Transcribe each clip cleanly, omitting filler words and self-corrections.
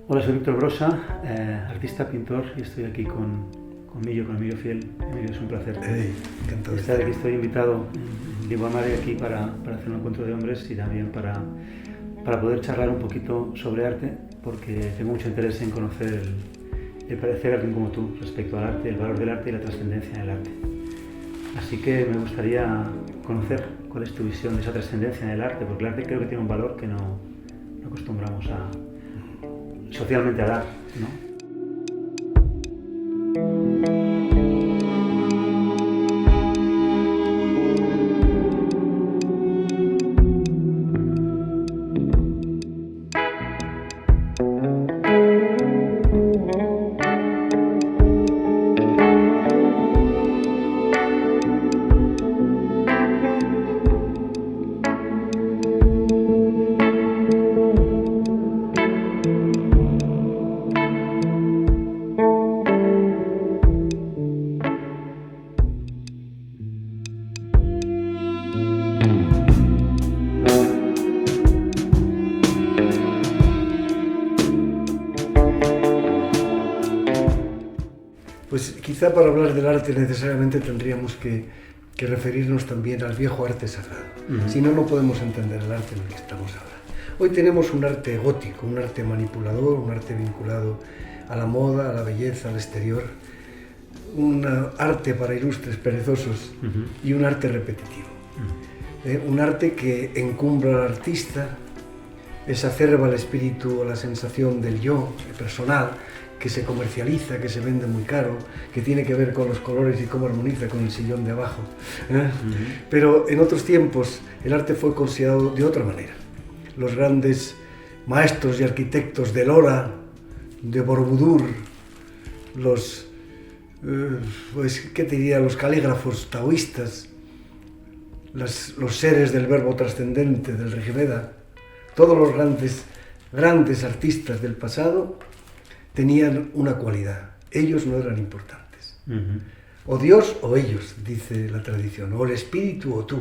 Hola, soy Víctor Brosa, artista, pintor, y estoy aquí con Emilio Fiel. Emilio, es un placer. Hey, encantado de estar estar aquí. Estoy invitado en Vivo a Madrid aquí para hacer un encuentro de hombres y también para poder charlar un poquito sobre arte, porque tengo mucho interés en conocer el parecer de alguien como tú respecto al arte, el valor del arte y la trascendencia del arte. Así que me gustaría conocer cuál es tu visión de esa trascendencia del arte, porque el arte creo que tiene un valor que no acostumbramos socialmente a dar, ¿no? Pues quizá para hablar del arte necesariamente tendríamos que referirnos también al viejo arte sagrado. Si no, no podemos entender el arte en el que estamos ahora. Hoy tenemos un arte gótico, un arte manipulador, un arte vinculado a la moda, a la belleza, al exterior, un arte para ilustres perezosos y un arte repetitivo. Un arte que encumbra al artista, exacerba el espíritu o la sensación del yo personal, que se comercializa, que se vende muy caro, que tiene que ver con los colores y cómo armoniza con el sillón de abajo. Pero en otros tiempos el arte fue considerado de otra manera. Los grandes maestros y arquitectos de Lora, de Borobudur, los calígrafos taoístas, los seres del verbo trascendente, del Rigveda, todos los grandes artistas del pasado tenían una cualidad: ellos no eran importantes. O Dios o ellos, dice la tradición, o el espíritu o tú.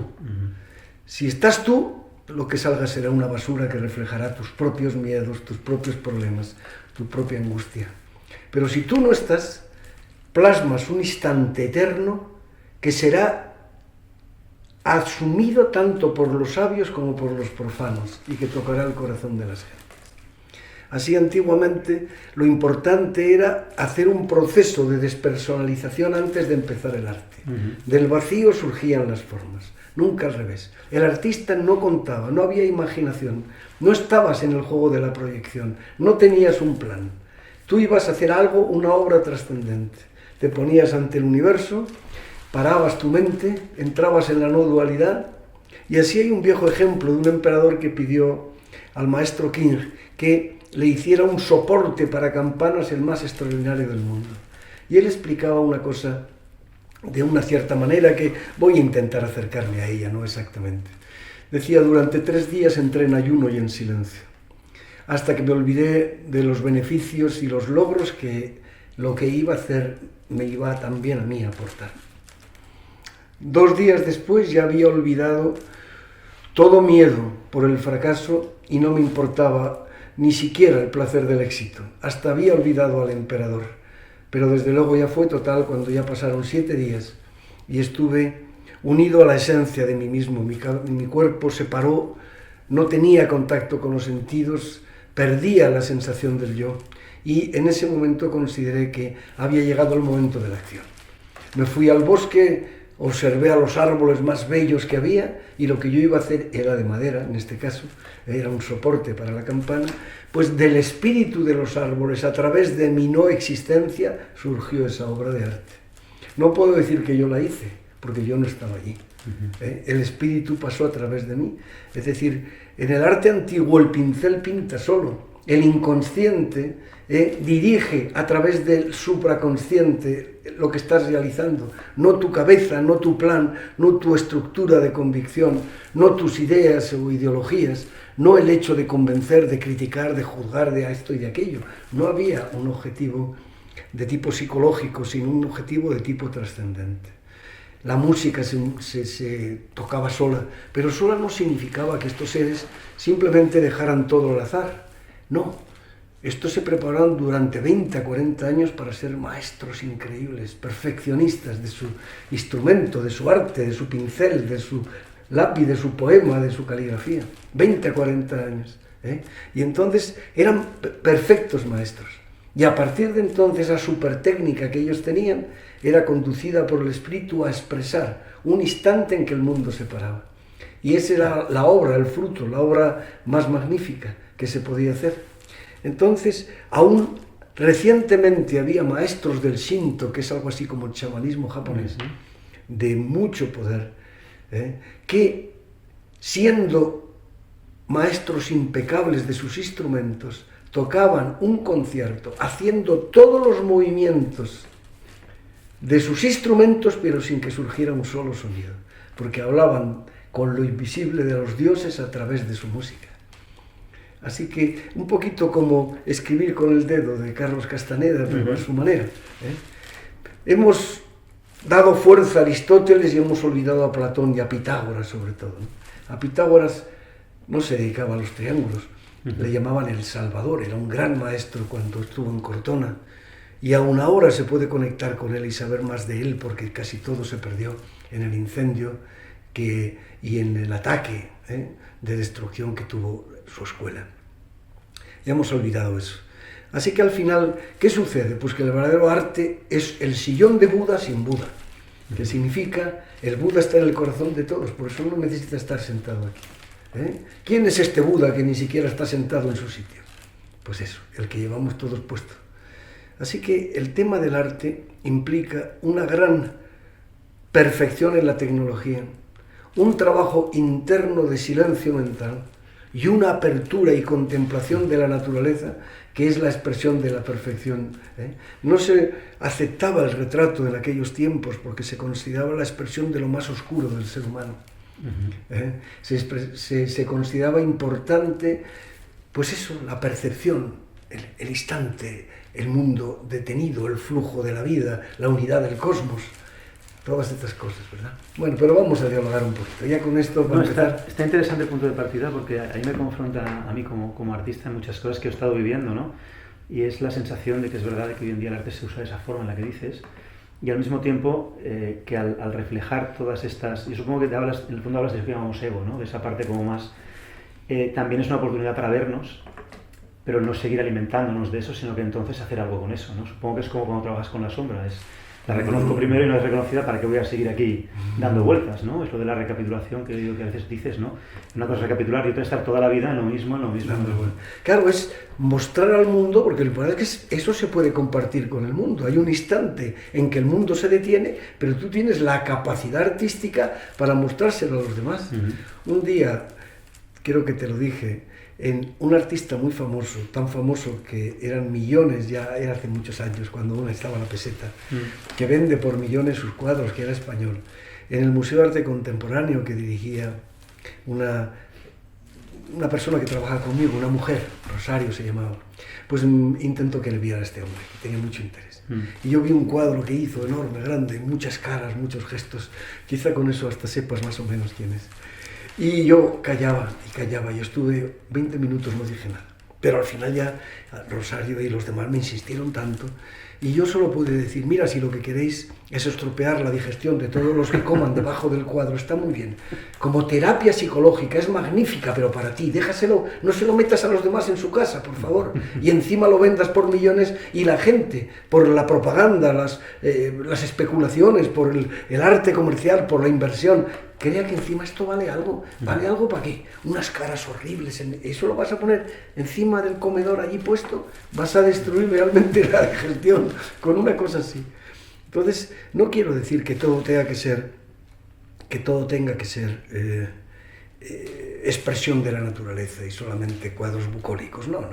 Si estás tú, lo que salga será una basura que reflejará tus propios miedos, tus propios problemas, tu propia angustia. Pero si tú no estás, plasmas un instante eterno que será asumido tanto por los sabios como por los profanos y que tocará el corazón de las gentes. Así, antiguamente, lo importante era hacer un proceso de despersonalización antes de empezar el arte. Del vacío surgían las formas, nunca al revés. El artista no contaba, no había imaginación, no estabas en el juego de la proyección, no tenías un plan. Tú ibas a hacer algo, una obra trascendente. Te ponías ante el universo, parabas tu mente, entrabas en la no dualidad, y así hay un viejo ejemplo de un emperador que pidió al maestro King que le hiciera un soporte para campanas el más extraordinario del mundo. Y él explicaba una cosa de una cierta manera que voy a intentar acercarme a ella, no exactamente. Decía: durante 3 días entré en ayuno y en silencio, hasta que me olvidé de los beneficios y los logros que lo que iba a hacer me iba también a mí a aportar. 2 días después ya había olvidado todo miedo por el fracaso y no me importaba ni siquiera el placer del éxito. Hasta había olvidado al emperador. Pero desde luego ya fue total cuando ya pasaron 7 días y estuve unido a la esencia de mí mismo. Mi cuerpo se paró, no tenía contacto con los sentidos, perdía la sensación del yo, y en ese momento consideré que había llegado el momento de la acción. Me fui al bosque, observé a los árboles más bellos que había, y lo que yo iba a hacer era de madera, en este caso, era un soporte para la campana. Pues del espíritu de los árboles, a través de mi no existencia, surgió esa obra de arte. No puedo decir que yo la hice, porque yo no estaba allí. El espíritu pasó a través de mí. Es decir, en el arte antiguo el pincel pinta solo. El inconsciente dirige a través del supraconsciente lo que estás realizando. No tu cabeza, no tu plan, no tu estructura de convicción, no tus ideas o ideologías, no el hecho de convencer, de criticar, de juzgar de esto y de aquello. No había un objetivo de tipo psicológico, sino un objetivo de tipo trascendente. La música se tocaba sola, pero sola no significaba que estos seres simplemente dejaran todo al azar. No, Estos se prepararon durante 20 a 40 años para ser maestros increíbles, perfeccionistas de su instrumento, de su arte, de su pincel, de su lápiz, de su poema, de su caligrafía. 20 a 40 años. Y entonces eran perfectos maestros. Y a partir de entonces, la super técnica que ellos tenían era conducida por el espíritu a expresar un instante en que el mundo se paraba. Y esa era la obra, el fruto, la obra más magnífica que se podía hacer. Entonces, aún recientemente había maestros del Shinto, que es algo así como el chamanismo japonés, de mucho poder, que siendo maestros impecables de sus instrumentos, tocaban un concierto haciendo todos los movimientos de sus instrumentos, pero sin que surgiera un solo sonido, porque hablaban con lo invisible de los dioses a través de su música. Así que un poquito como escribir con el dedo de Carlos Castaneda, pero a su manera. Hemos dado fuerza a Aristóteles y hemos olvidado a Platón y a Pitágoras sobre todo. A Pitágoras no se dedicaba a los triángulos, le llamaban el Salvador, era un gran maestro cuando estuvo en Cortona. Y aún ahora se puede conectar con él y saber más de él, porque casi todo se perdió en el incendio y en el ataque de destrucción que tuvo su escuela. Ya hemos olvidado eso. Así que al final, ¿qué sucede? Pues que el verdadero arte es el sillón de Buda sin Buda, que significa el Buda está en el corazón de todos, por eso no necesita estar sentado aquí. ¿Quién es este Buda que ni siquiera está sentado en su sitio? Pues eso, el que llevamos todos puesto. Así que el tema del arte implica una gran perfección en la tecnología, un trabajo interno de silencio mental y una apertura y contemplación de la naturaleza que es la expresión de la perfección. No se aceptaba el retrato en aquellos tiempos porque se consideraba la expresión de lo más oscuro del ser humano. Se consideraba importante, pues eso, la percepción, el instante, el mundo detenido, el flujo de la vida, la unidad del cosmos. Todas estas cosas, ¿verdad? Bueno, pero vamos a dialogar un poquito. Ya con esto no, está interesante el punto de partida porque ahí me confronta a mí como artista en muchas cosas que he estado viviendo, ¿no? Y es la sensación de que es verdad que hoy en día el arte se usa de esa forma en la que dices, y al mismo tiempo que al reflejar todas estas, yo supongo que en el fondo hablas de lo que llamamos ego, ¿no? De esa parte como más, también es una oportunidad para vernos, pero no seguir alimentándonos de eso, sino que entonces hacer algo con eso, ¿no? Supongo que es como cuando trabajas con la sombra, la reconozco primero y no es reconocida, ¿para qué voy a seguir aquí dando vueltas, ¿no? Es lo de la recapitulación que a veces dices, ¿no? Una cosa es recapitular y otra es estar toda la vida en lo mismo. Claro, es mostrar al mundo, porque lo importante es que eso se puede compartir con el mundo. Hay un instante en que el mundo se detiene, pero tú tienes la capacidad artística para mostrárselo a los demás. Un día, creo que te lo dije, en un artista muy famoso, tan famoso que eran millones, ya era hace muchos años, cuando uno estaba en la peseta, que vende por millones sus cuadros, que era español, en el Museo de Arte Contemporáneo que dirigía una persona que trabajaba conmigo, una mujer, Rosario se llamaba, pues intentó que le viera a este hombre, que tenía mucho interés. Y yo vi un cuadro que hizo enorme, grande, muchas caras, muchos gestos, quizá con eso hasta sepas más o menos quién es. Y yo callaba, yo estuve 20 minutos, no dije nada. Pero al final ya Rosario y los demás me insistieron tanto, y yo solo pude decir, mira, si lo que queréis es estropear la digestión de todos los que coman debajo del cuadro, está muy bien. Como terapia psicológica es magnífica, pero para ti, déjaselo, no se lo metas a los demás en su casa, por favor. Y encima lo vendas por millones, y la gente, por la propaganda, las especulaciones, por el arte comercial, por la inversión, crea que encima esto vale algo. ¿Vale algo para qué? Unas caras horribles. ¿Eso lo vas a poner encima del comedor allí puesto? Vas a destruir realmente la digestión con una cosa así. Entonces, no quiero decir que todo tenga que ser expresión de la naturaleza y solamente cuadros bucólicos. No.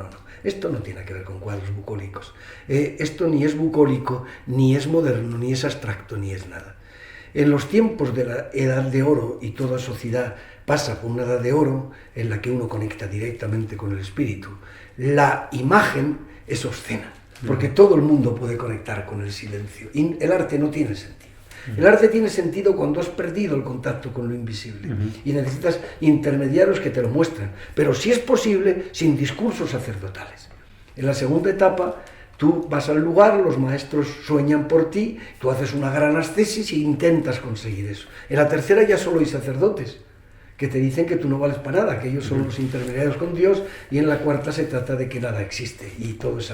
Esto no tiene que ver con cuadros bucólicos. Esto ni es bucólico, ni es moderno, ni es abstracto, ni es nada. En los tiempos de la Edad de Oro, y toda sociedad pasa por una Edad de Oro en la que uno conecta directamente con el espíritu, la imagen es obscena, porque todo el mundo puede conectar con el silencio. Y el arte no tiene sentido. El arte tiene sentido cuando has perdido el contacto con lo invisible y necesitas intermediarios que te lo muestran, pero si es posible, sin discursos sacerdotales. En la segunda etapa, tú vas al lugar, los maestros sueñan por ti, tú haces una gran ascesis e intentas conseguir eso. En la tercera ya solo hay sacerdotes, que te dicen que tú no vales para nada, que ellos son los intermediarios con Dios, y en la cuarta se trata de que nada existe, y todo es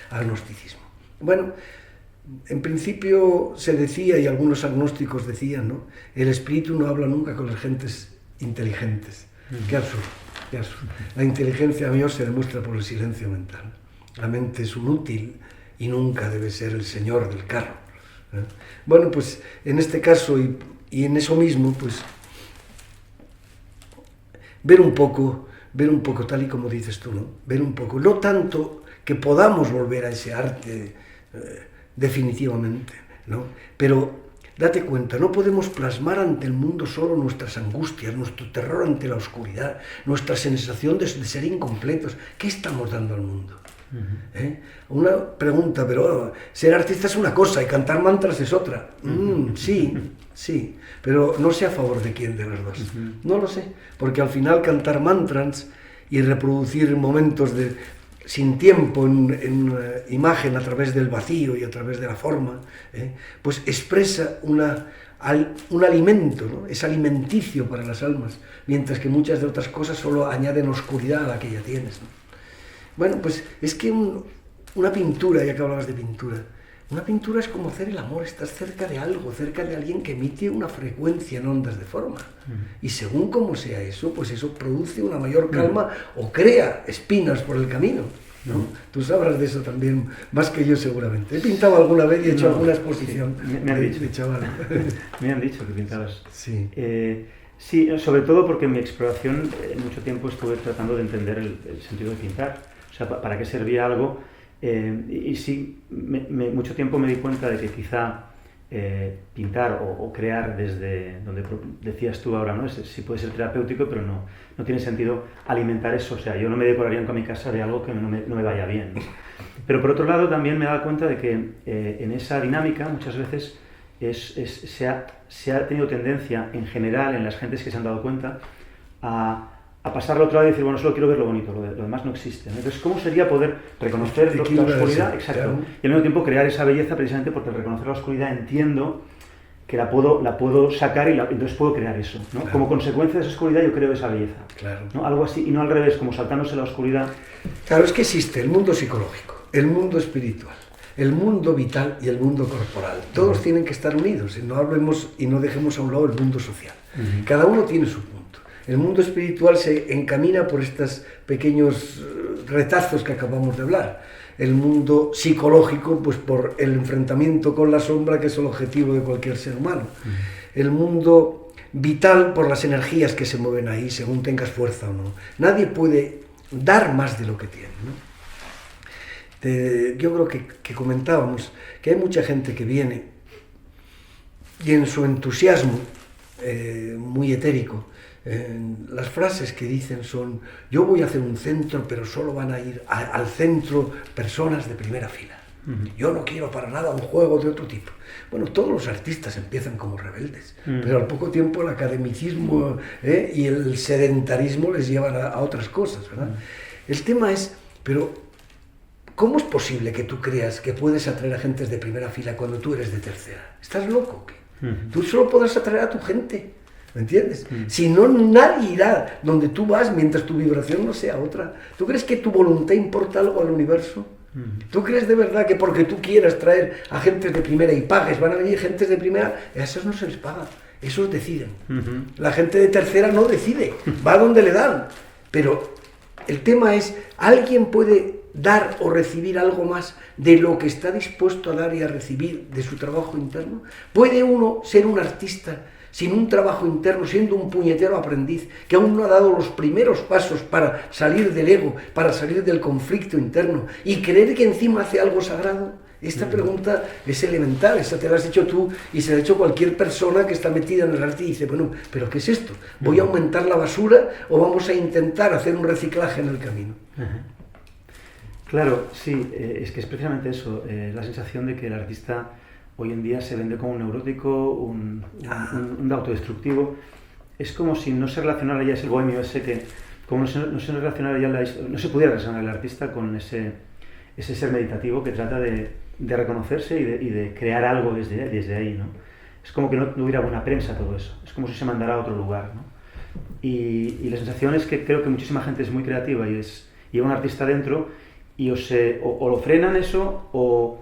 agnosticismo. Bueno, en principio se decía, y algunos agnósticos decían, ¿no? El espíritu no habla nunca con las gentes inteligentes. Qué absurdo, qué absurdo. La inteligencia de Dios se demuestra por el silencio mental. La mente es un útil y nunca debe ser el señor del carro. Bueno, pues en este caso y en eso mismo, pues ver un poco tal y como dices tú, ¿no? Ver un poco, no tanto que podamos volver a ese arte definitivamente, ¿no? Pero date cuenta, no podemos plasmar ante el mundo solo nuestras angustias, nuestro terror ante la oscuridad, nuestra sensación de ser incompletos. ¿Qué estamos dando al mundo? Una pregunta, pero ser artista es una cosa y cantar mantras es otra. Sí, pero no sé a favor de quién de las dos. No lo sé, porque al final cantar mantras y reproducir momentos sin tiempo en imagen a través del vacío y a través de la forma, pues expresa un alimento, ¿no? Es alimenticio para las almas, mientras que muchas de otras cosas solo añaden oscuridad a la que ya tienes, ¿no? Bueno, pues es que una pintura, ya que hablabas de pintura, una pintura es como hacer el amor, estás cerca de algo, cerca de alguien que emite una frecuencia en ondas de forma. Y según como sea eso, pues eso produce una mayor calma o crea espinas por el camino, ¿no? Tú sabrás de eso también, más que yo seguramente. He pintado alguna vez y he hecho alguna exposición me han dicho. de chaval. Me han dicho que pintabas. Sí. Sí, sobre todo porque en mi exploración mucho tiempo estuve tratando de entender el sentido de pintar. O sea, ¿para qué servía algo? Y sí, mucho tiempo me di cuenta de que quizá pintar o crear desde donde decías tú ahora, ¿no? Sí puede ser terapéutico, pero no tiene sentido alimentar eso. O sea, yo no me decoraría nunca mi casa de algo que no me vaya bien, ¿no? Pero por otro lado también me he dado cuenta de que en esa dinámica muchas veces se ha tenido tendencia en general en las gentes que se han dado cuenta a pasar al otro lado y decir, bueno, solo quiero ver lo bonito, lo demás no existe, ¿no? Entonces, ¿cómo sería poder reconocer la oscuridad? Exacto. Claro. Y al mismo tiempo crear esa belleza precisamente porque al reconocer la oscuridad entiendo que la puedo sacar y entonces puedo crear eso, ¿no? Claro. Como consecuencia de esa oscuridad yo creo esa belleza. Claro. ¿No? Algo así, y no al revés, como saltándose la oscuridad. Claro, es que existe el mundo psicológico, el mundo espiritual, el mundo vital y el mundo corporal. Todos tienen que estar unidos y no hablemos y no dejemos a un lado el mundo social. Cada uno tiene su punto. El mundo espiritual se encamina por estos pequeños retazos que acabamos de hablar. El mundo psicológico, pues por el enfrentamiento con la sombra, que es el objetivo de cualquier ser humano. El mundo vital por las energías que se mueven ahí, según tengas fuerza o no. Nadie puede dar más de lo que tiene, ¿no? Yo creo que comentábamos que hay mucha gente que viene y en su entusiasmo muy etérico, las frases que dicen son: yo voy a hacer un centro, pero solo van a ir al centro personas de primera fila. Yo no quiero para nada un juego de otro tipo. Bueno, todos los artistas empiezan como rebeldes, pero al poco tiempo el academicismo y el sedentarismo les llevan a otras cosas, ¿verdad? El tema es, pero ¿cómo es posible que tú creas que puedes atraer a gentes de primera fila cuando tú eres de tercera? ¿Estás loco o qué? Tú solo podrás atraer a tu gente, ¿me entiendes? Si no, nadie irá donde tú vas mientras tu vibración no sea otra. ¿Tú crees que tu voluntad importa algo al universo? ¿Tú crees de verdad que porque tú quieras traer a gentes de primera y pagues, van a venir gentes de primera? A esos no se les paga, esos deciden. La gente de tercera no decide, va donde le dan. Pero el tema es, ¿alguien puede dar o recibir algo más de lo que está dispuesto a dar y a recibir de su trabajo interno? ¿Puede uno ser un artista sin un trabajo interno, siendo un puñetero aprendiz que aún no ha dado los primeros pasos para salir del ego, para salir del conflicto interno y creer que encima hace algo sagrado? Esta pregunta es elemental, esa te la has hecho tú y se la ha hecho cualquier persona que está metida en el arte y dice, bueno, ¿pero qué es esto? ¿Voy a aumentar la basura o vamos a intentar hacer un reciclaje en el camino? Claro, sí, es que es precisamente eso, la sensación de que el artista hoy en día se vende como un neurótico, un autodestructivo. Es como si no se relacionara ya, es el bohemio ese que, como no se relacionara ya, no se pudiera relacionar el artista con ese ese ser meditativo que trata de reconocerse y de crear algo desde ahí, ¿no? Es como que no hubiera buena prensa todo eso, es como si se mandara a otro lugar, ¿no? Y la sensación es que creo que muchísima gente es muy creativa y lleva un artista dentro y o lo frenan eso o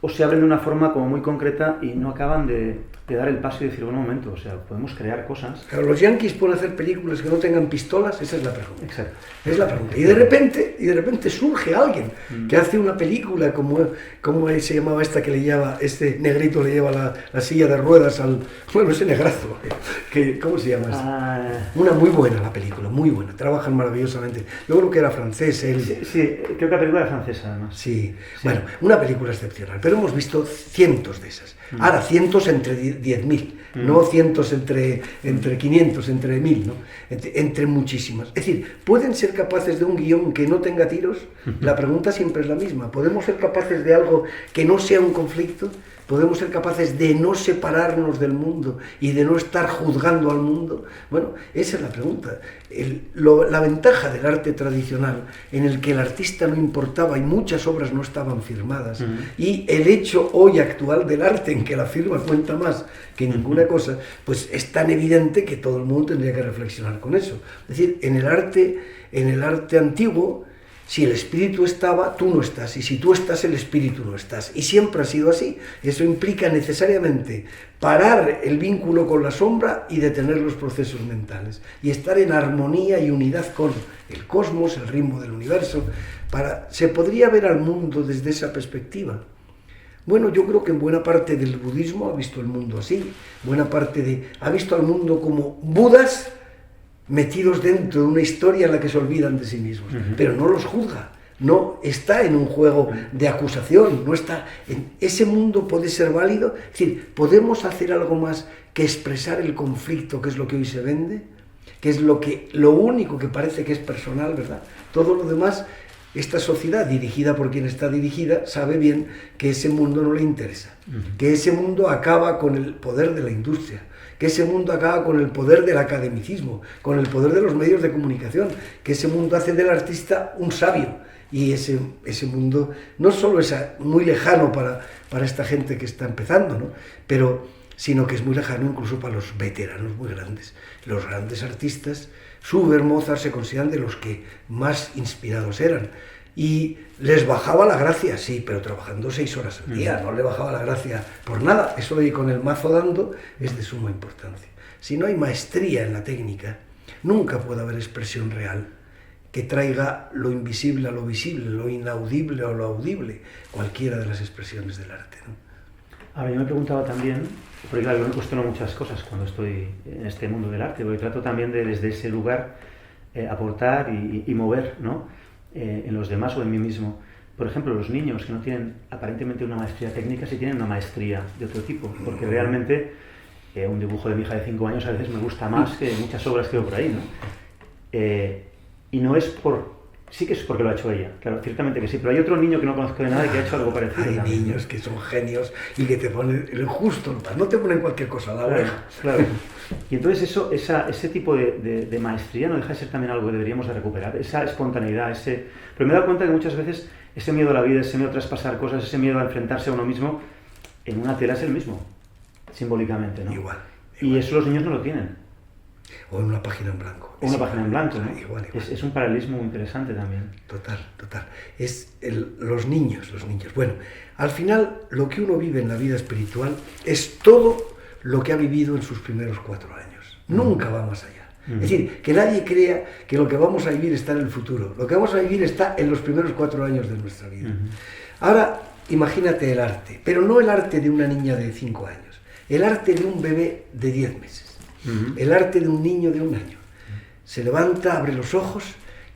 se abren de una forma como muy concreta y no acaban de dar el paso y decir, bueno, un momento, o sea, podemos crear cosas. Claro, los yanquis pueden hacer películas que no tengan pistolas, esa es la pregunta. Exacto. Es la pregunta. Y de repente surge alguien que hace una película como se llamaba esta que le lleva, este negrito le lleva la silla de ruedas bueno, ese negrazo, ¿cómo se llama esto? Una muy buena la película, muy buena, trabajan maravillosamente. Yo creo que era francés él. Sí, creo que la película era francesa además. Sí, bueno, una película excepcional, pero hemos visto cientos de esas. Ahora, cientos entre 10.000, no cientos entre 500, entre 1.000, ¿no? Entre muchísimas. Es decir, ¿pueden ser capaces de un guión que no tenga tiros? La pregunta siempre es la misma. ¿Podemos ser capaces de algo que no sea un conflicto? ¿Podemos ser capaces de no separarnos del mundo y de no estar juzgando al mundo? Bueno, esa es la pregunta. La ventaja del arte tradicional, en el que el artista no importaba y muchas obras no estaban firmadas, y el hecho hoy actual del arte, en que la firma cuenta más que ninguna cosa, pues es tan evidente que todo el mundo tendría que reflexionar con eso. Es decir, en el arte antiguo, si el espíritu estaba, tú no estás, y si tú estás, el espíritu no estás. Y siempre ha sido así. Eso implica necesariamente parar el vínculo con la sombra y detener los procesos mentales. Y estar en armonía y unidad con el cosmos, el ritmo del universo. ¿Se podría ver al mundo desde esa perspectiva? Bueno, yo creo que en buena parte del budismo ha visto el mundo así. Ha visto al mundo como Budas metidos dentro de una historia en la que se olvidan de sí mismos, pero no los juzga, no está en un juego de acusación, no está ese mundo puede ser válido, es decir, podemos hacer algo más que expresar el conflicto, que es lo que hoy se vende, que es lo único que parece que es personal, ¿verdad? Todo lo demás, esta sociedad dirigida por quien está dirigida sabe bien que ese mundo no le interesa, que ese mundo acaba con el poder de la industria, que ese mundo acaba con el poder del academicismo, con el poder de los medios de comunicación, que ese mundo hace del artista un sabio. Y ese mundo no solo es muy lejano para esta gente que está empezando, ¿no? Sino que es muy lejano incluso para los veteranos muy grandes. Los grandes artistas, Schubert, Mozart, se consideran de los que más inspirados eran. Y les bajaba la gracia, sí, pero trabajando 6 horas al día, no le bajaba la gracia por nada. Eso de ir con el mazo dando es de suma importancia. Si no hay maestría en la técnica, nunca puede haber expresión real que traiga lo invisible a lo visible, lo inaudible a lo audible, cualquiera de las expresiones del arte, ¿no? Ahora, yo me preguntaba también, porque claro, yo me cuestiono muchas cosas cuando estoy en este mundo del arte, porque trato también de desde ese lugar aportar y mover, ¿no? En los demás o en mí mismo. Por ejemplo, los niños que no tienen aparentemente una maestría técnica, sí tienen una maestría de otro tipo, porque realmente un dibujo de mi hija de 5 años a veces me gusta más que muchas obras que veo por ahí, ¿no? Y no es sí que es porque lo ha hecho ella, claro, ciertamente que sí, pero hay otro niño que no conozco de nada y que ha hecho algo parecido. Hay también, niños que son genios y que te ponen el justo, no te ponen cualquier cosa a la oreja. Claro. Y entonces ese tipo de maestría no deja de ser también algo que deberíamos de recuperar, esa espontaneidad, pero me he dado cuenta que muchas veces ese miedo a la vida, ese miedo a traspasar cosas, ese miedo a enfrentarse a uno mismo, en una tela es el mismo, simbólicamente, ¿no? Igual. Y eso los niños no lo tienen. O en una página en blanco. O una página en blanco, ¿no? Igual. Es un paralelismo muy interesante también. Total. Los niños. Bueno, al final lo que uno vive en la vida espiritual es todo lo que ha vivido en sus primeros 4 años. Nunca va más allá. Es decir, que nadie crea que lo que vamos a vivir está en el futuro. Lo que vamos a vivir está en los primeros 4 años de nuestra vida. Ahora, imagínate el arte, pero no el arte de una niña de 5 años, el arte de un bebé de 10 meses. El arte de un niño de 1 año. Se levanta, abre los ojos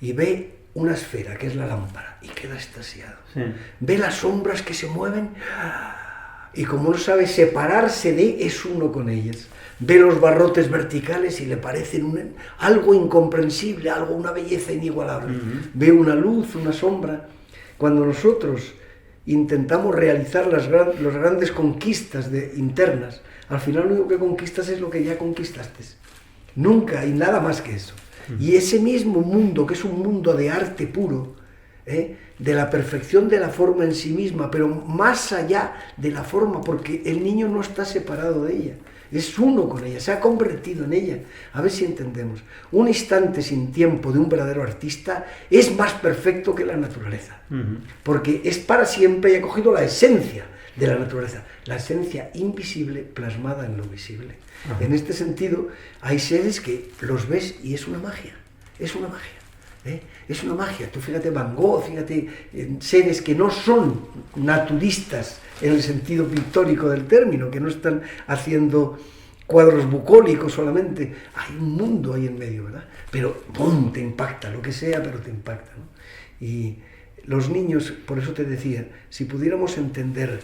y ve una esfera, que es la lámpara, y queda extasiado. Sí. Ve las sombras que se mueven y como no sabe separarse es uno con ellas. Ve los barrotes verticales y le parecen algo incomprensible, una belleza inigualable. Ve una luz, una sombra. Cuando nosotros intentamos realizar las grandes conquistas internas, al final lo único que conquistas es lo que ya conquistaste. Nunca hay nada más que eso. Y ese mismo mundo, que es un mundo de arte puro, de la perfección de la forma en sí misma, pero más allá de la forma, porque el niño no está separado de ella, es uno con ella, se ha convertido en ella. A ver si entendemos. Un instante sin tiempo de un verdadero artista es más perfecto que la naturaleza, porque es para siempre y ha cogido la esencia de la naturaleza, la esencia invisible plasmada en lo visible. En este sentido, hay seres que los ves y es una magia, es una magia. Es una magia. Tú fíjate Van Gogh, fíjate seres que no son naturistas en el sentido pictórico del término, que no están haciendo cuadros bucólicos solamente. Hay un mundo ahí en medio, ¿verdad? Pero ¡pum!, te impacta, lo que sea, pero te impacta, ¿no? Y los niños, por eso te decía, si pudiéramos entender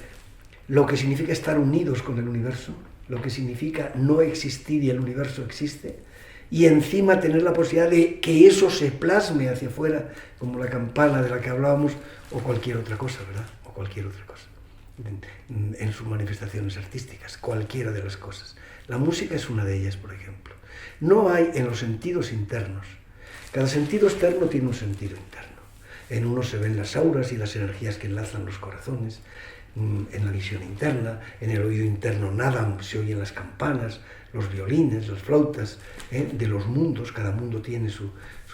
lo que significa estar unidos con el universo, lo que significa no existir y el universo existe, y encima tener la posibilidad de que eso se plasme hacia afuera, como la campana de la que hablábamos, o cualquier otra cosa, ¿verdad? O cualquier otra cosa, en sus manifestaciones artísticas, cualquiera de las cosas. La música es una de ellas, por ejemplo. No hay en los sentidos internos. Cada sentido externo tiene un sentido interno. En uno se ven las auras y las energías que enlazan los corazones, en la visión interna, en el oído interno nadan, se oyen las campanas, los violines, las flautas, de los mundos, cada mundo tiene su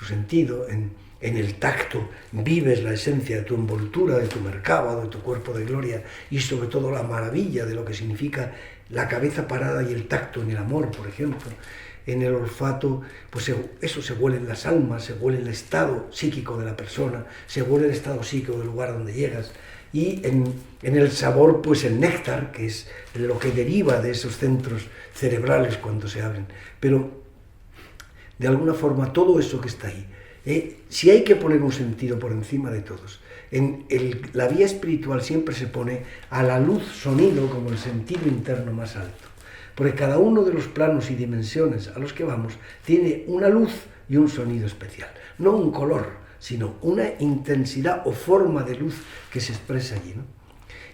sentido, en el tacto vives la esencia de tu envoltura, de tu mercado, de tu cuerpo de gloria y sobre todo la maravilla de lo que significa la cabeza parada y el tacto en el amor, por ejemplo. En el olfato, pues eso, se huelen las almas, se huele el estado psíquico de la persona, se huele el estado psíquico del lugar donde llegas. Y en el sabor, pues el néctar, que es lo que deriva de esos centros cerebrales cuando se abren. Pero, de alguna forma, todo eso que está ahí, si hay que poner un sentido por encima de todos, la vía espiritual siempre se pone a la luz sonido como el sentido interno más alto. Porque cada uno de los planos y dimensiones a los que vamos tiene una luz y un sonido especial. No un color, sino una intensidad o forma de luz que se expresa allí, ¿no?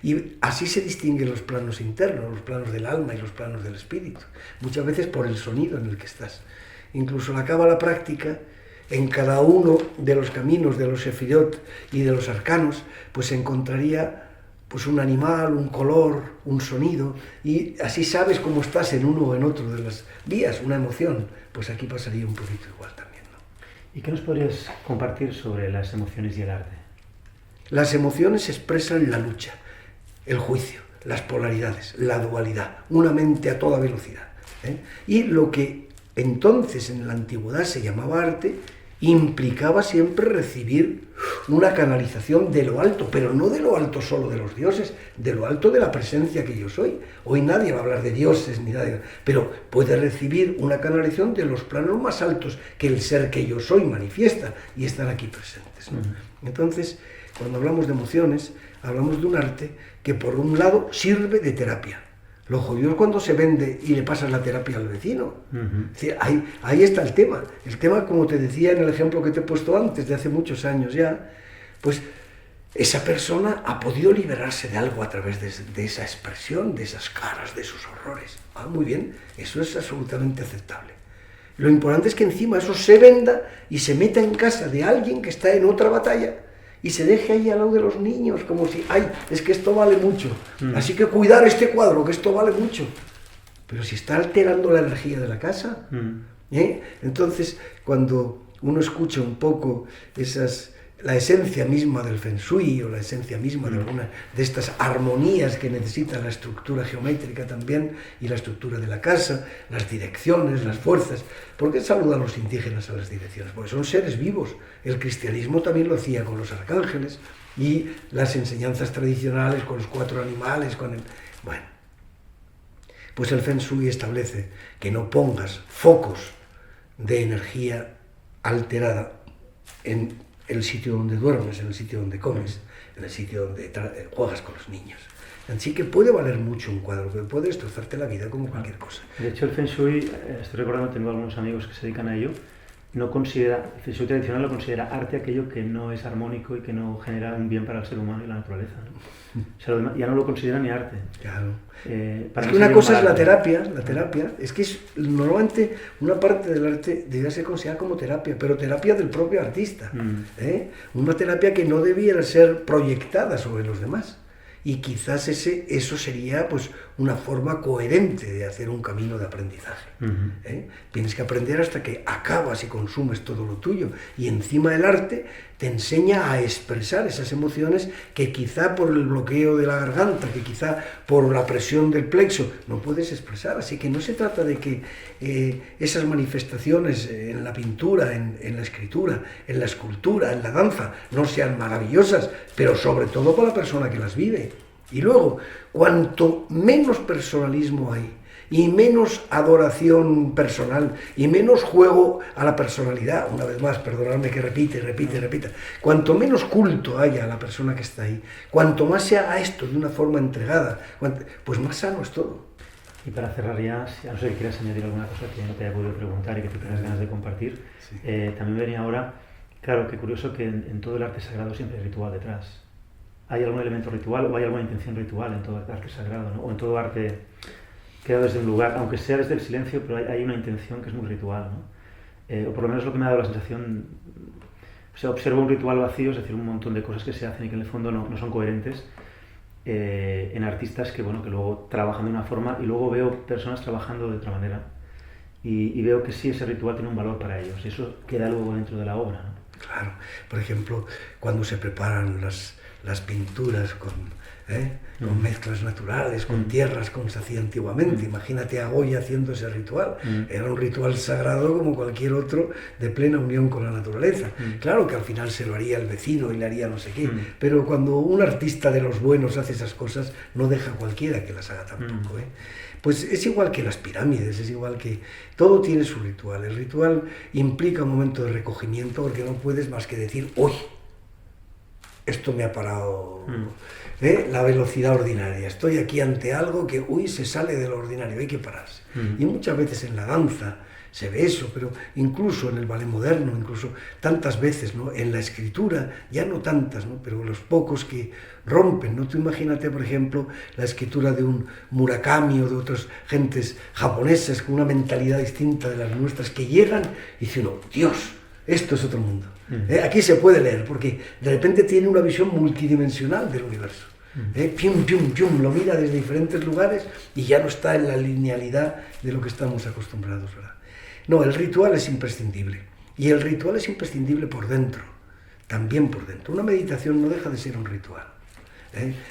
Y así se distinguen los planos internos, los planos del alma y los planos del espíritu, muchas veces por el sonido en el que estás. Incluso la cábala práctica, en cada uno de los caminos de los sefirot y de los arcanos, pues se encontraría pues un animal, un color, un sonido, y así sabes cómo estás en uno o en otro de las vías, una emoción. Pues aquí pasaría un poquito igual también, ¿no? ¿Y qué nos podrías compartir sobre las emociones y el arte? Las emociones expresan la lucha, el juicio, las polaridades, la dualidad, una mente a toda velocidad, Y lo que entonces en la antigüedad se llamaba arte, implicaba siempre recibir una canalización de lo alto, pero no de lo alto solo de los dioses, de lo alto de la presencia que yo soy. Hoy nadie va a hablar de dioses ni nadie, pero puede recibir una canalización de los planos más altos que el ser que yo soy manifiesta y están aquí presentes, ¿no? Entonces, cuando hablamos de emociones, hablamos de un arte que por un lado sirve de terapia. Lo jodido es cuando se vende y le pasas la terapia al vecino. Es decir, ahí está el tema. El tema, como te decía en el ejemplo que te he puesto antes, de hace muchos años ya, pues esa persona ha podido liberarse de algo a través de esa expresión, de esas caras, de esos horrores. Ah, muy bien, eso es absolutamente aceptable. Lo importante es que encima eso se venda y se meta en casa de alguien que está en otra batalla y se deje ahí al lado de los niños, como si, ay, es que esto vale mucho, así que cuidar este cuadro, que esto vale mucho. Pero si está alterando la energía de la casa, Entonces, cuando uno escucha un poco la esencia misma del Feng Shui o la esencia misma de alguna de estas armonías que necesita la estructura geométrica también y la estructura de la casa, las direcciones, las fuerzas. ¿Por qué saludan los indígenas a las direcciones? Porque son seres vivos. El cristianismo también lo hacía con los arcángeles y las enseñanzas tradicionales con los 4 animales, Bueno, pues el Feng Shui establece que no pongas focos de energía alterada en el sitio donde duermes, en el sitio donde comes, en el sitio donde juegas con los niños. Así que puede valer mucho un cuadro, pero puede destrozarte la vida como cualquier cosa. De hecho, el Feng Shui, estoy recordando, tengo algunos amigos que se dedican a ello, no considera, el feng shui tradicional lo considera arte aquello que no es armónico y que no genera un bien para el ser humano y la naturaleza, ¿no? O sea, ya no lo considera ni arte. Claro. Para es que una cosa es la terapia, es que normalmente una parte del arte debía ser considerada como terapia, pero terapia del propio artista, una terapia que no debiera ser proyectada sobre los demás. Y quizás eso sería pues una forma coherente de hacer un camino de aprendizaje. Tienes que aprender hasta que acabas y consumes todo lo tuyo. Y encima el arte te enseña a expresar esas emociones que quizá por el bloqueo de la garganta, que quizá por la presión del plexo, no puedes expresar. Así que no se trata de que esas manifestaciones en la pintura, en la escritura, en la escultura, en la danza, no sean maravillosas, pero sobre todo para la persona que las vive. Y luego, cuanto menos personalismo hay, y menos adoración personal, y menos juego a la personalidad, una vez más, perdonadme que repita, cuanto menos culto haya a la persona que está ahí, cuanto más se haga esto de una forma entregada, pues más sano es todo. Y para cerrar ya, a no ser que quieras añadir alguna cosa que no te haya podido preguntar y que tú tengas ganas de compartir, sí. También me venía ahora, claro, qué curioso que en todo el arte sagrado siempre hay ritual detrás. ¿Hay algún elemento ritual o hay alguna intención ritual en todo el arte sagrado, ¿no? O en todo arte creado desde un lugar, aunque sea desde el silencio, pero hay una intención que es muy ritual, ¿no? O por lo menos lo que me ha dado la sensación, o sea, observo un ritual vacío, es decir, un montón de cosas que se hacen y que en el fondo no son coherentes, en artistas que, bueno, que luego trabajan de una forma y luego veo personas trabajando de otra manera y veo que sí, ese ritual tiene un valor para ellos y eso queda luego dentro de la obra, ¿no? Claro, por ejemplo, cuando se preparan las pinturas con mezclas naturales, con tierras, como se hacía antiguamente. Imagínate a Goya haciendo ese ritual. Era un ritual sagrado como cualquier otro, de plena unión con la naturaleza. Claro que al final se lo haría el vecino y le haría no sé qué, pero cuando un artista de los buenos hace esas cosas, no deja a cualquiera que las haga tampoco. Pues es igual que las pirámides, es igual que... Todo tiene su ritual. El ritual implica un momento de recogimiento porque no puedes más que decir, ¡uy! Esto me ha parado la velocidad ordinaria. Estoy aquí ante algo que, se sale de lo ordinario, hay que pararse. Y muchas veces en la danza se ve eso, pero incluso en el ballet moderno, incluso tantas veces, ¿no? En la escritura, ya no tantas, ¿no? Pero los pocos que rompen, ¿no? Tú imagínate, por ejemplo, la escritura de un Murakami o de otras gentes japonesas con una mentalidad distinta de las nuestras que llegan y dicen, Dios, esto es otro mundo. Aquí se puede leer, porque de repente tiene una visión multidimensional del universo. Pium, pium, pium, lo mira desde diferentes lugares y ya no está en la linealidad de lo que estamos acostumbrados, ¿verdad? No, el ritual es imprescindible. Y el ritual es imprescindible por dentro, también por dentro. Una meditación no deja de ser un ritual.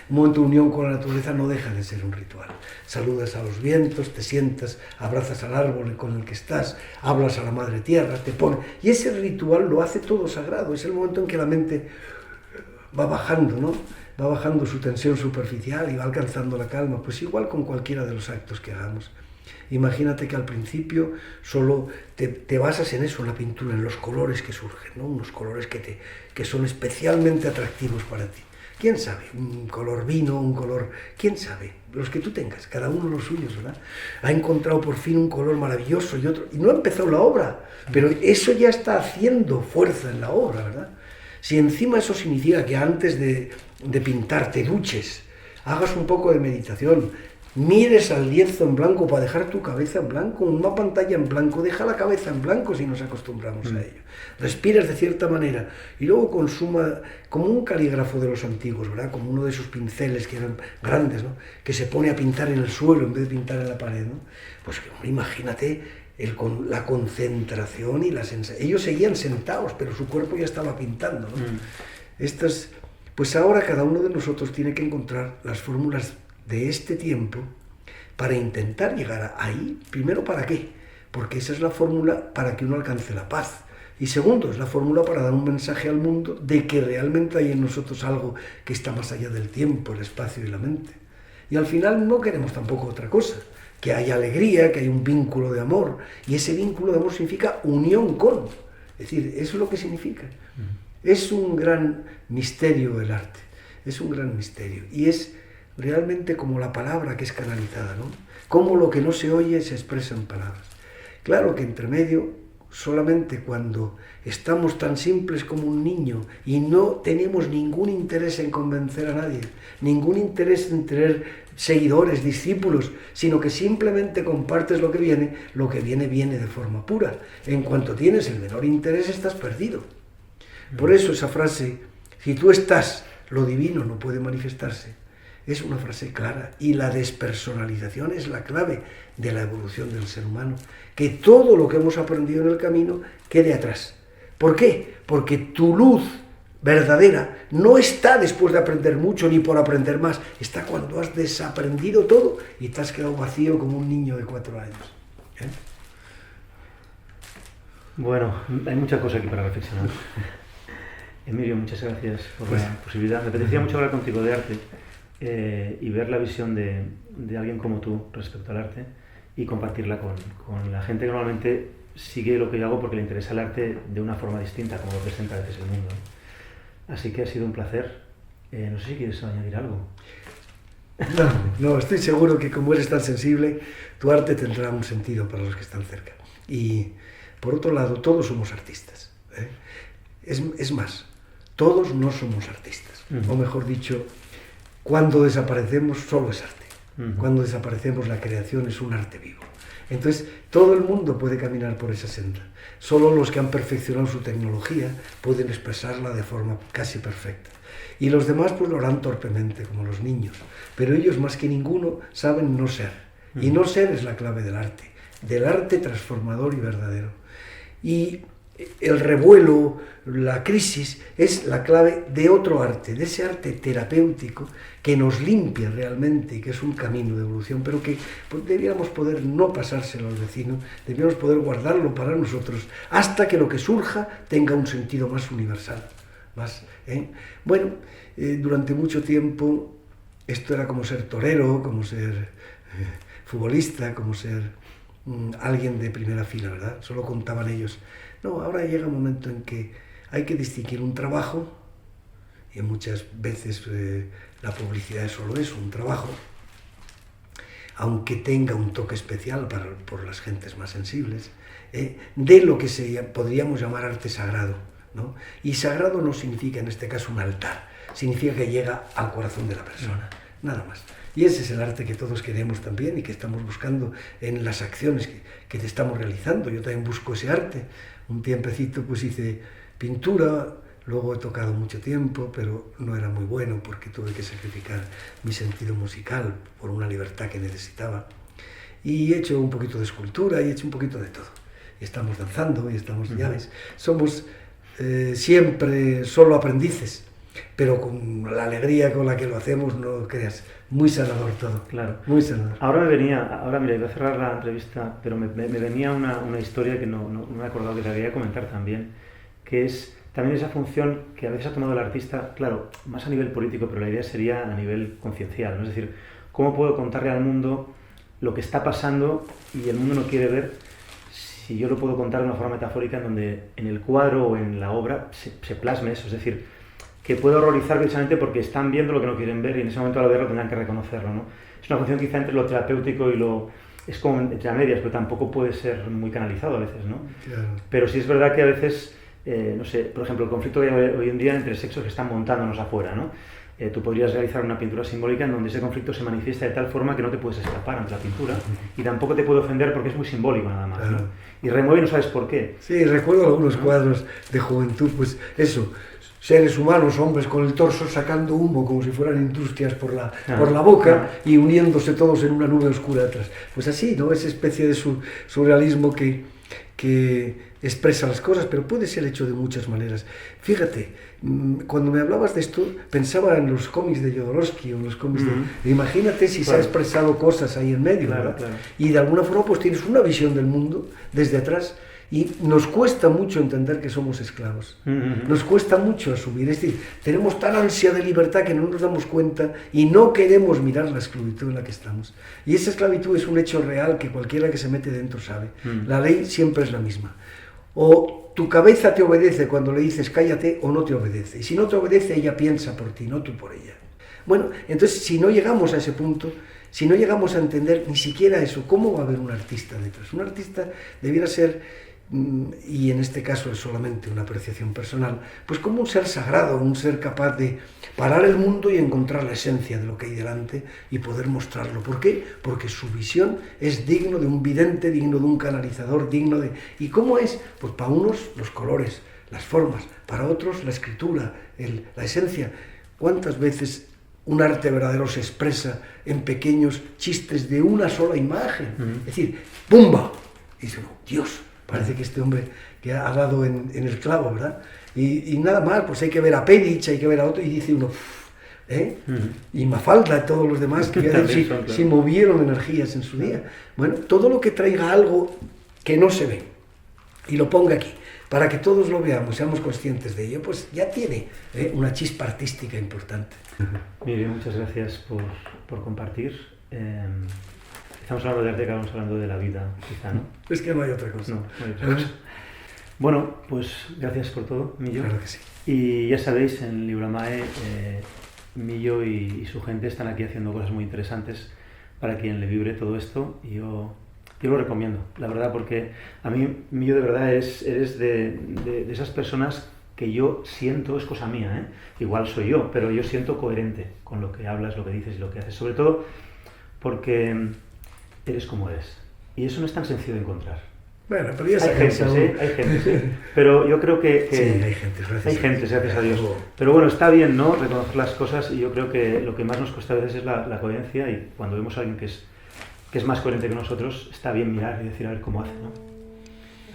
Un momento de unión con la naturaleza no deja de ser un ritual. Saludas a los vientos, te sientas, abrazas al árbol con el que estás, hablas a la madre tierra, te pones... Y ese ritual lo hace todo sagrado. Es el momento en que la mente va bajando, ¿no? Va bajando su tensión superficial y va alcanzando la calma. Pues igual con cualquiera de los actos que hagamos. Imagínate que al principio solo te basas en eso, en la pintura, en los colores que surgen, ¿no? Unos colores que son especialmente atractivos para ti. ¿Quién sabe? Un color vino, un color... ¿Quién sabe? Los que tú tengas, cada uno los suyos, ¿verdad? Ha encontrado por fin un color maravilloso y otro... Y no ha empezado la obra, pero eso ya está haciendo fuerza en la obra, ¿verdad? Si encima eso significa que antes de pintar te duches, hagas un poco de meditación, mires al lienzo en blanco para dejar tu cabeza en blanco, una pantalla en blanco, deja la cabeza en blanco si nos acostumbramos a ello. Respiras de cierta manera y luego consuma como un calígrafo de los antiguos, ¿verdad? Como uno de esos pinceles que eran grandes, ¿no? Que se pone a pintar en el suelo en vez de pintar en la pared, ¿no? Pues imagínate la concentración y la sensación. Ellos seguían sentados, pero su cuerpo ya estaba pintando, ¿no? Pues ahora cada uno de nosotros tiene que encontrar las fórmulas de este tiempo para intentar llegar ahí. Primero, ¿para qué? Porque esa es la fórmula para que uno alcance la paz. Y segundo, es la fórmula para dar un mensaje al mundo de que realmente hay en nosotros algo que está más allá del tiempo, el espacio y la mente. Y al final no queremos tampoco otra cosa, que haya alegría, que haya un vínculo de amor. Y ese vínculo de amor significa unión con. Es decir, eso es lo que significa. Es un gran misterio el arte. Es un gran misterio. Y es realmente como la palabra que es canalizada, ¿no? Cómo lo que no se oye se expresa en palabras. Claro que entre medio solamente cuando estamos tan simples como un niño y no tenemos ningún interés en convencer a nadie, ningún interés en tener seguidores, discípulos, sino que simplemente compartes lo que viene viene de forma pura. En cuanto tienes el menor interés, estás perdido. Por eso esa frase, si tú estás, lo divino no puede manifestarse, es una frase clara, y la despersonalización es la clave de la evolución del ser humano. Que todo lo que hemos aprendido en el camino quede atrás. ¿Por qué? Porque tu luz verdadera no está después de aprender mucho ni por aprender más, está cuando has desaprendido todo y te has quedado vacío como un niño de 4 años. Bueno, hay muchas cosas aquí para reflexionar. Emilio, muchas gracias por la posibilidad. Me apetecía mucho hablar contigo de arte y ver la visión de alguien como tú respecto al arte y compartirla con la gente que normalmente sigue lo que yo hago porque le interesa el arte de una forma distinta, como lo presenta a veces el mundo. Así que ha sido un placer. No sé si quieres añadir algo. No, estoy seguro que como eres tan sensible, tu arte tendrá un sentido para los que están cerca. Y por otro lado, todos somos artistas. Es más, todos no somos artistas. O mejor dicho, cuando desaparecemos solo es arte. Cuando desaparecemos la creación es un arte vivo. Entonces, todo el mundo puede caminar por esa senda. Solo los que han perfeccionado su tecnología pueden expresarla de forma casi perfecta. Y los demás pues lo harán torpemente, como los niños. Pero ellos más que ninguno saben no ser. Y no ser es la clave del arte transformador y verdadero. Y el revuelo, la crisis, es la clave de otro arte, de ese arte terapéutico que nos limpia realmente y que es un camino de evolución, pero que pues, debiéramos poder no pasárselo al vecino, debiéramos poder guardarlo para nosotros hasta que lo que surja tenga un sentido más universal. Bueno, durante mucho tiempo esto era como ser torero, como ser futbolista, como ser alguien de primera fila, ¿verdad? Solo contaban ellos. No, ahora llega un momento en que hay que distinguir un trabajo, y muchas veces la publicidad es solo eso, un trabajo, aunque tenga un toque especial por las gentes más sensibles, de lo que podríamos llamar arte sagrado, ¿no? Y sagrado no significa en este caso un altar, significa que llega al corazón de la persona, nada más. Y ese es el arte que todos queremos también y que estamos buscando en las acciones que estamos realizando. Yo también busco ese arte. Un tiempecito pues hice pintura, luego he tocado mucho tiempo, pero no era muy bueno porque tuve que sacrificar mi sentido musical por una libertad que necesitaba. Y he hecho un poquito de escultura y he hecho un poquito de todo. Y estamos danzando y estamos, ya ves, somos siempre solo aprendices, pero con la alegría con la que lo hacemos, no creas, muy sanador todo. Claro. Muy sanador. Ahora mira, iba a cerrar la entrevista, pero me venía una historia que no me he acordado que te quería comentar también, que es también esa función que a veces ha tomado el artista, claro, más a nivel político, pero la idea sería a nivel conciencial, ¿no? Es decir, ¿cómo puedo contarle al mundo lo que está pasando y el mundo no quiere ver si yo lo puedo contar de una forma metafórica en donde en el cuadro o en la obra se plasme eso? Es decir, que puedo horrorizar precisamente porque están viendo lo que no quieren ver y en ese momento al verlo tendrán que reconocerlo, ¿no? Es una función quizá entre lo terapéutico y es como entre a medias, pero tampoco puede ser muy canalizado a veces, ¿no? Claro. Pero sí es verdad que a veces, no sé, por ejemplo, el conflicto que hay hoy en día entre sexos que están montándonos afuera, ¿no? Tú podrías realizar una pintura simbólica en donde ese conflicto se manifiesta de tal forma que no te puedes escapar ante la pintura y tampoco te puede ofender porque es muy simbólico nada más, claro. ¿no? Y remueve y no sabes por qué. Sí, recuerdo algunos cuadros de juventud, pues eso, seres humanos, hombres con el torso sacando humo como si fueran industrias por la boca y uniéndose todos en una nube oscura atrás. Pues así, ¿no? Esa especie de surrealismo que expresa las cosas, pero puede ser hecho de muchas maneras. Fíjate, cuando me hablabas de esto, pensaba en los cómics de Jodorowsky o los cómics de... Imagínate si se ha expresado cosas ahí en medio, ¿verdad? Claro. Y de alguna forma pues tienes una visión del mundo desde atrás. Y nos cuesta mucho entender que somos esclavos. Nos cuesta mucho asumir. Es decir, tenemos tan ansia de libertad que no nos damos cuenta y no queremos mirar la esclavitud en la que estamos. Y esa esclavitud es un hecho real que cualquiera que se mete dentro sabe. La ley siempre es la misma. O tu cabeza te obedece cuando le dices cállate o no te obedece. Y si no te obedece, ella piensa por ti, no tú por ella. Bueno, entonces si no llegamos a ese punto, si no llegamos a entender ni siquiera eso, ¿cómo va a haber un artista detrás? Un artista debiera ser y en este caso es solamente una apreciación personal, pues como un ser sagrado, un ser capaz de parar el mundo y encontrar la esencia de lo que hay delante y poder mostrarlo. ¿Por qué? Porque su visión es digno de un vidente, digno de un canalizador, digno de... ¿Y cómo es? Pues para unos los colores, las formas, para otros la escritura, la esencia. ¿Cuántas veces un arte verdadero se expresa en pequeños chistes de una sola imagen? Es decir, ¡pumba! Y dice, oh, Dios, parece que este hombre que ha dado en el clavo, ¿verdad? Y nada más, pues hay que ver a Pédich, hay que ver a otro, y dice uno, y Mafalda y todos los demás, que si movieron energías en su día. Bueno, todo lo que traiga algo que no se ve y lo ponga aquí, para que todos lo veamos, seamos conscientes de ello, pues ya tiene una chispa artística importante. Miguel, muchas gracias por compartir. Estamos hablando de arte, acabamos hablando de la vida, quizá, ¿no? Es que no hay otra cosa. No hay otra cosa. Bueno, pues gracias por todo, Millo. Claro que sí. Y ya sabéis, en Libramae, Millo y su gente están aquí haciendo cosas muy interesantes para quien le vibre todo esto, y yo lo recomiendo, la verdad, porque a mí, Millo, de verdad, eres de esas personas que yo siento, es cosa mía, igual soy yo, pero yo siento coherente con lo que hablas, lo que dices y lo que haces, sobre todo porque eres como eres, y eso no es tan sencillo de encontrar. Bueno, pero ya hay gente, sí, pero yo creo que sí, hay gente, gracias a Dios. Pero bueno, está bien, ¿no?, reconocer las cosas, y yo creo que lo que más nos cuesta a veces es la coherencia, y cuando vemos a alguien que es más coherente que nosotros, está bien mirar y decir a ver cómo hace, ¿no?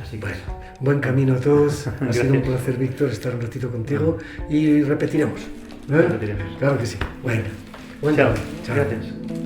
Así que bueno, buen camino a todos. Ha sido un placer, Víctor, estar un ratito contigo, y repetiremos. Repetiremos. Claro que sí. Bueno, buen chao. camino. Chao. Gracias.